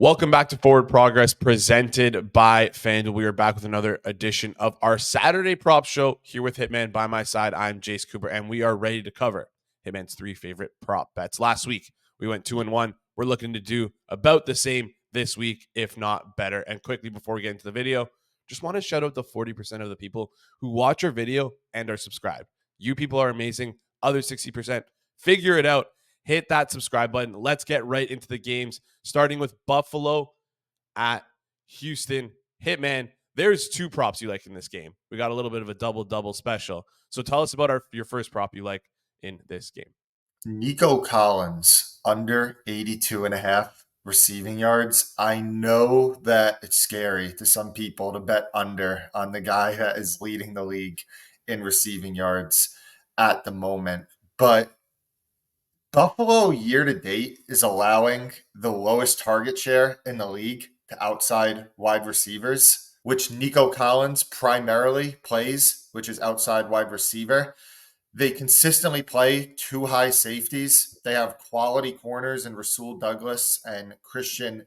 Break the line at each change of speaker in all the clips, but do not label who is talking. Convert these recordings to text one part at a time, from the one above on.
Welcome back to Forward Progress presented by Fanduel. We are back with another edition of our Saturday prop show here with Hitman by my side. I'm Jace Cooper, and we are ready to cover Hitman's three favorite prop bets. Last week, we went 2-1. We're looking to do about the same this week, if not better. And quickly, before we get into the video, just want to shout out the 40% of the people who watch our video and are subscribed. You people are amazing. Other 60%, figure it out. Hit that subscribe button. Let's get right into the games, starting with Buffalo at Houston. Hitman, there's two props you like in this game. We got a little bit of a double-double special. So tell us about your first prop you like in this game.
Nico Collins, under 82.5 receiving yards. I know that it's scary to some people to bet under on the guy that is leading the league in receiving yards at the moment. But Buffalo year to date is allowing the lowest target share in the league to outside wide receivers, which Nico Collins primarily plays, which is outside wide receiver. They consistently play two high safeties. They have quality corners in Rasul Douglas and Christian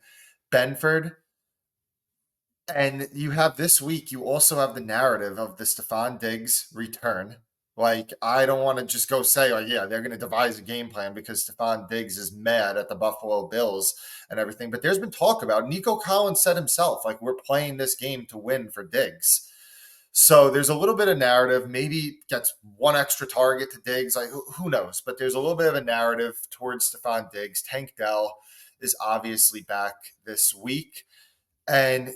Benford. And you have this week, you also have the narrative of the Stephon Diggs return. Like, I don't want to just go say, like, yeah, they're going to devise a game plan because Stephon Diggs is mad at the Buffalo Bills and everything. But there's been talk about, Nico Collins said himself, like, we're playing this game to win for Diggs. So there's a little bit of narrative, maybe gets one extra target to Diggs, like who knows? But there's a little bit of a narrative towards Stephon Diggs. Tank Dell is obviously back this week. And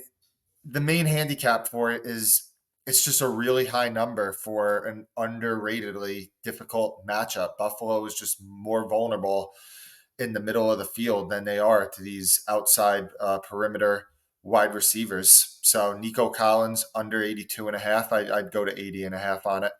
the main handicap for it is it's just a really high number for an underratedly difficult matchup. Buffalo is just more vulnerable in the middle of the field than they are to these outside perimeter wide receivers. So Nico Collins under 82.5. I'd go to 80.5 on it.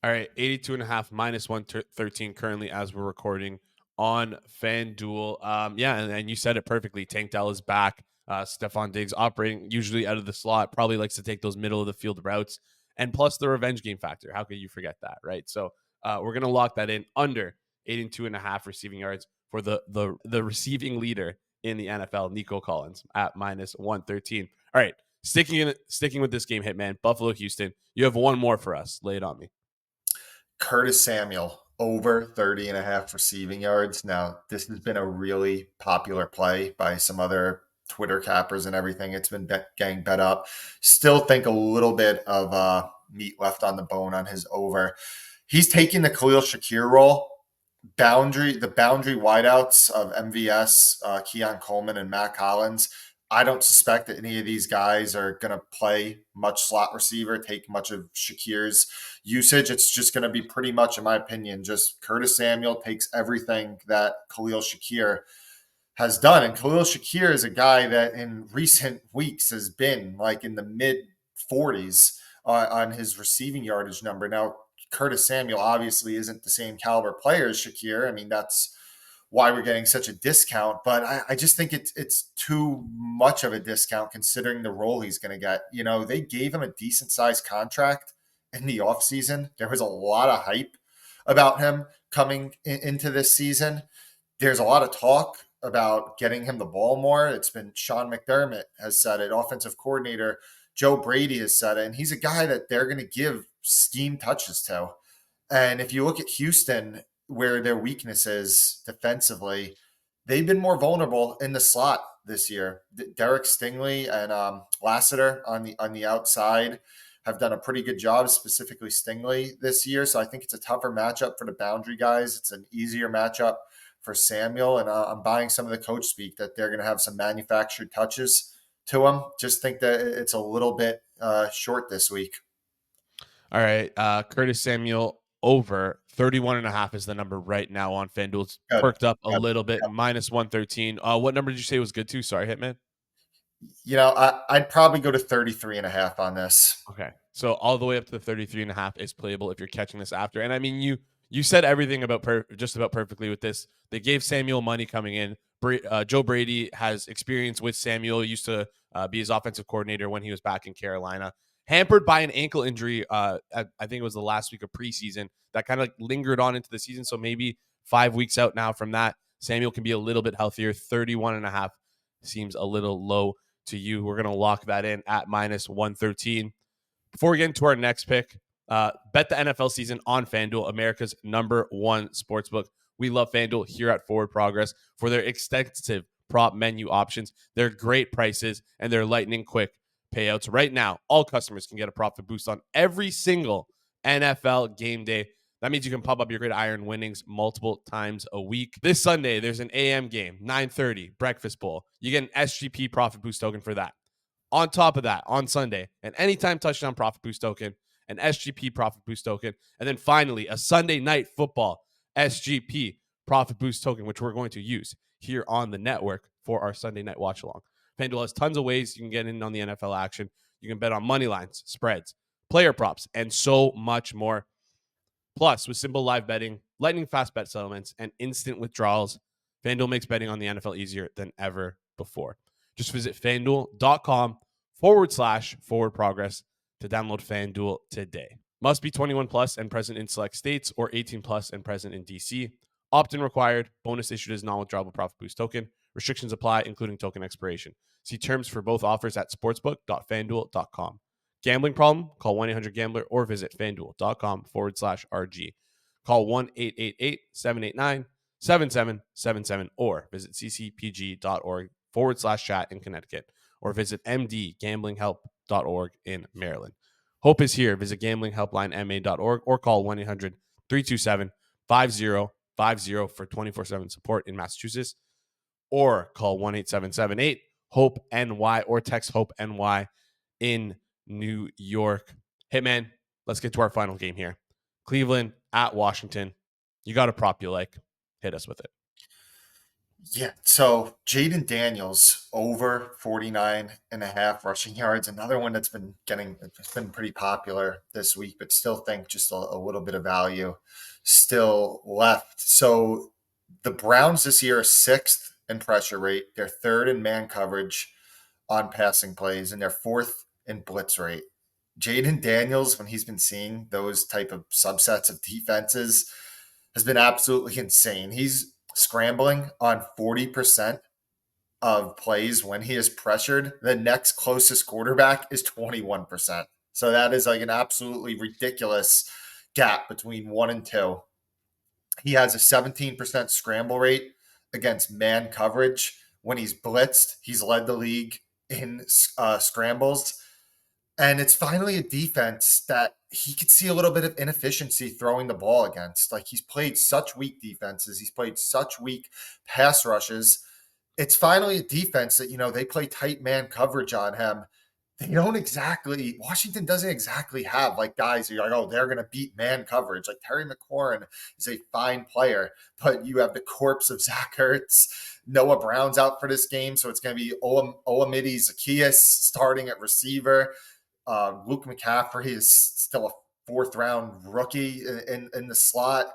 All right, 82.5 minus 113 currently as we're recording on FanDuel. And you said it perfectly. Tank Dell is back. Stephon Diggs operating usually out of the slot, probably likes to take those middle of the field routes. And plus the revenge game factor. How could you forget that, right? So we're going to lock that in under 82.5 receiving yards for the receiving leader in the NFL, Nico Collins, at minus 113. All right, sticking with this game, Hitman, Buffalo, Houston. You have one more for us. Lay it on me.
Curtis Samuel, over 30.5 receiving yards. Now, this has been a really popular play by some other Twitter cappers and everything. It's been getting bet up. Still think a little bit of meat left on the bone on his over. He's taking the Khalil Shakir role. The boundary wideouts of MVS, Keon Coleman, and Matt Collins. I don't suspect that any of these guys are going to play much slot receiver, take much of Shakir's usage. It's just going to be pretty much, in my opinion, just Curtis Samuel takes everything that Khalil Shakir has done. And Khalil Shakir is a guy that in recent weeks has been like in the mid 40s on his receiving yardage number. Now, Curtis Samuel obviously isn't the same caliber player as Shakir. I mean, that's why we're getting such a discount. But I just think it's too much of a discount considering the role he's going to get. You know, they gave him a decent sized contract in the offseason. There was a lot of hype about him coming into this season. There's a lot of talk about getting him the ball more. It's been Sean McDermott has said it. Offensive coordinator Joe Brady has said it. And he's a guy that they're going to give scheme touches to. And if you look at Houston, where their weakness is defensively, they've been more vulnerable in the slot this year. Derek Stingley and Lassiter on the outside have done a pretty good job, specifically Stingley this year. So I think it's a tougher matchup for the boundary guys. It's an easier matchup for Samuel. And I'm buying some of the coach speak that they're going to have some manufactured touches to him. Just think that it's a little bit short this week.
All right. Curtis Samuel over 31.5 is the number right now on FanDuel. It's
Good.
perked up a
Good.
little bit, minus 113. What number did you say was good too? Sorry, Hitman.
You know, I'd probably go to 33.5 on this.
Okay. So all the way up to the 33.5 is playable if you're catching this after. And I mean, you said everything about just about perfectly with this. They gave Samuel money coming in. Joe Brady has experience with Samuel. He used to be his offensive coordinator when he was back in Carolina. Hampered by an ankle injury, I think it was the last week of preseason that kind of lingered on into the season. So maybe 5 weeks out now from that, Samuel can be a little bit healthier. 31.5 seems a little low to you. We're going to lock that in at minus 113. Before we get into our next pick, bet the NFL season on FanDuel, America's #1 sportsbook. We love FanDuel here at Forward Progress for their extensive prop menu options, their great prices, and their lightning quick payouts. Right now, all customers can get a profit boost on every single NFL game day. That means you can pump up your gridiron winnings multiple times a week. This Sunday, there's an AM game, 9:30, Breakfast Bowl. You get an SGP profit boost token for that. On top of that, on Sunday, an anytime touchdown profit boost token, an SGP profit boost token, and then finally a Sunday night football SGP profit boost token, which we're going to use here on the network for our Sunday night watch along. FanDuel has tons of ways you can get in on the NFL action. You can bet on money lines, spreads, player props, and so much more. Plus, with simple live betting, lightning fast bet settlements, and instant withdrawals, FanDuel makes betting on the NFL easier than ever before. Just visit fanduel.com/forward progress to download FanDuel today. Must be 21 plus and present in select states or 18 plus and present in DC. Opt-in required. Bonus issued as non-withdrawable profit boost token. Restrictions apply, including token expiration. See terms for both offers at sportsbook.fanduel.com. Gambling problem? Call 1-800-GAMBLER or visit fanduel.com/RG. Call 1-888-789-7777 or visit ccpg.org/chat in Connecticut or visit mdgamblinghelp.org in Maryland. Hope is here. Visit gamblinghelplinema.org or call 1-800-327-5050 for 24/7 support in Massachusetts or call 1-8778-HOPE-NY or text HOPE-NY in New York. Hitman, let's get to our final game here. Cleveland at Washington. You got a prop you like. Hit us with it.
Yeah, so Jaden Daniels over 49.5 rushing yards. Another one that's been it's been pretty popular this week, but still think just a little bit of value still left. So the Browns this year are 6th in pressure rate. They're 3rd in man coverage on passing plays, and they're 4th in blitz rate. Jaden Daniels, when he's been seeing those type of subsets of defenses, has been absolutely insane. He's scrambling on 40% of plays when he is pressured. The next closest quarterback is 21%. So that is like an absolutely ridiculous gap between 1 and 2. He has a 17% scramble rate against man coverage. When he's blitzed, he's led the league in scrambles. And it's finally a defense that he could see a little bit of inefficiency throwing the ball against. Like, he's played such weak defenses. He's played such weak pass rushes. It's finally a defense that, they play tight man coverage on him. Washington doesn't exactly have like guys who are like, oh, they're going to beat man coverage. Like Terry McLaurin is a fine player, but you have the corpse of Zach Ertz. Noah Brown's out for this game, so it's going to be Olamide Zaccheaus starting at receiver. Luke McCaffrey is still a 4th-round rookie in the slot.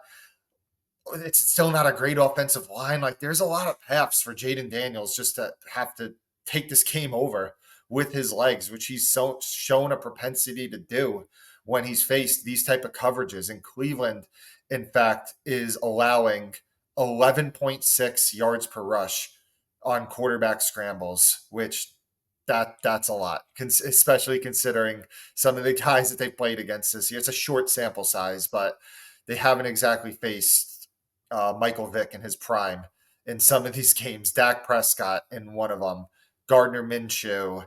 It's still not a great offensive line. Like, there's a lot of paths for Jaden Daniels just to have to take this game over with his legs, which he's shown a propensity to do when he's faced these type of coverages. And Cleveland, in fact, is allowing 11.6 yards per rush on quarterback scrambles, which that's a lot, especially considering some of the guys that they played against this year. It's a short sample size, but they haven't exactly faced Michael Vick in his prime in some of these games. Dak Prescott in one of them, Gardner Minshew,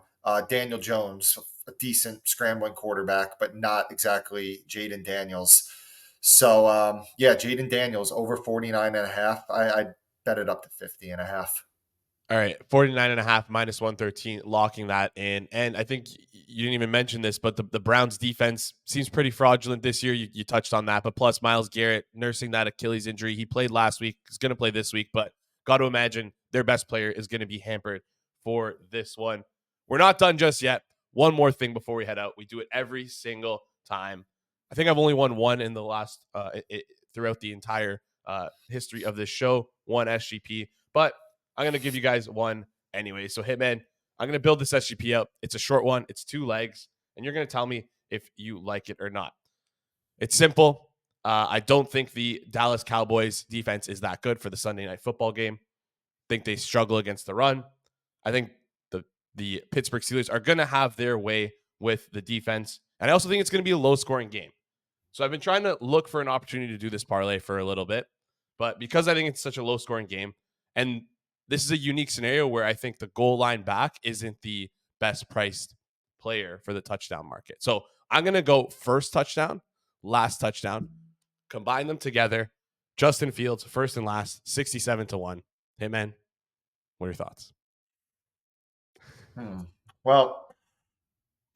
Daniel Jones, a decent scrambling quarterback, but not exactly Jaden Daniels. So, Jaden Daniels over 49.5. I'd bet it up to 50.5.
All right, 49.5 minus 113, locking that in. And I think you didn't even mention this, but the Browns defense seems pretty fraudulent this year. You touched on that, but plus Myles Garrett nursing that Achilles injury. He played last week. He's going to play this week, but got to imagine their best player is going to be hampered for this one. We're not done just yet. One more thing before we head out. We do it every single time. I think I've only won one in the last throughout the entire history of this show, one SGP, but I'm going to give you guys one anyway. So, Hitman, I'm going to build this SGP up. It's a short one. It's 2 legs, and you're going to tell me if you like it or not. It's simple. I don't think the Dallas Cowboys defense is that good for the Sunday night football game. I think they struggle against the run. I think the Pittsburgh Steelers are going to have their way with the defense. And I also think it's going to be a low-scoring game. So I've been trying to look for an opportunity to do this parlay for a little bit. But because I think it's such a low-scoring game, and this is a unique scenario where I think the goal line back isn't the best priced player for the touchdown market. So I'm going to go first touchdown, last touchdown, combine them together. Justin Fields, first and last, 67-1. Hitman, what are your thoughts?
Well,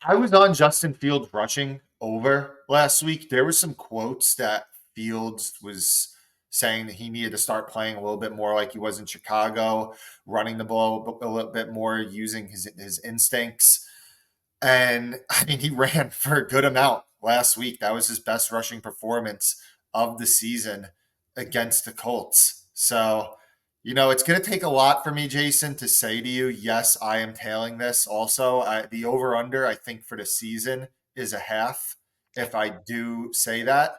I was on Justin Fields rushing over last week. There were some quotes that Fields was saying that he needed to start playing a little bit more like he was in Chicago, running the ball a little bit more, using his instincts. And I mean, he ran for a good amount last week. That was his best rushing performance of the season against the Colts. So, it's going to take a lot for me, Jason, to say to you, yes, I am tailing this. Also, the over under, I think, for the season is a half, if I do say that.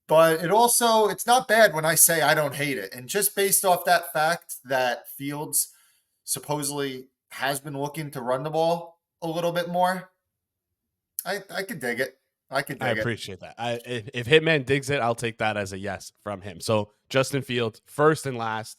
But it's not bad when I say I don't hate it. And just based off that fact that Fields supposedly has been looking to run the ball a little bit more, I could dig it. I
appreciate that. If Hitman digs it, I'll take that as a yes from him. So Justin Fields, first and last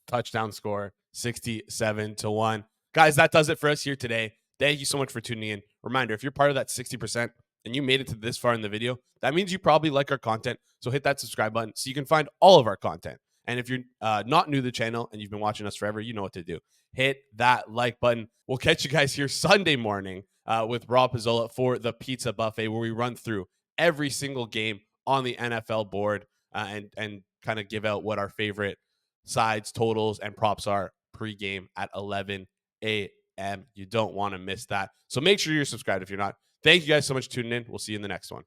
touchdown score, 67-1. Guys, that does it for us here today. Thank you so much for tuning in. Reminder, if you're part of that 60% and you made it to this far in the video, that means you probably like our content. So hit that subscribe button so you can find all of our content. And if you're not new to the channel and you've been watching us forever, you know what to do. Hit that like button. We'll catch you guys here Sunday morning with Rob Pizzola for the Pizza Buffet, where we run through every single game on the NFL board and kind of give out what our favorite sides, totals, and props are pregame at 11 a.m. You don't want to miss that. So make sure you're subscribed if you're not. Thank you guys so much for tuning in. We'll see you in the next one.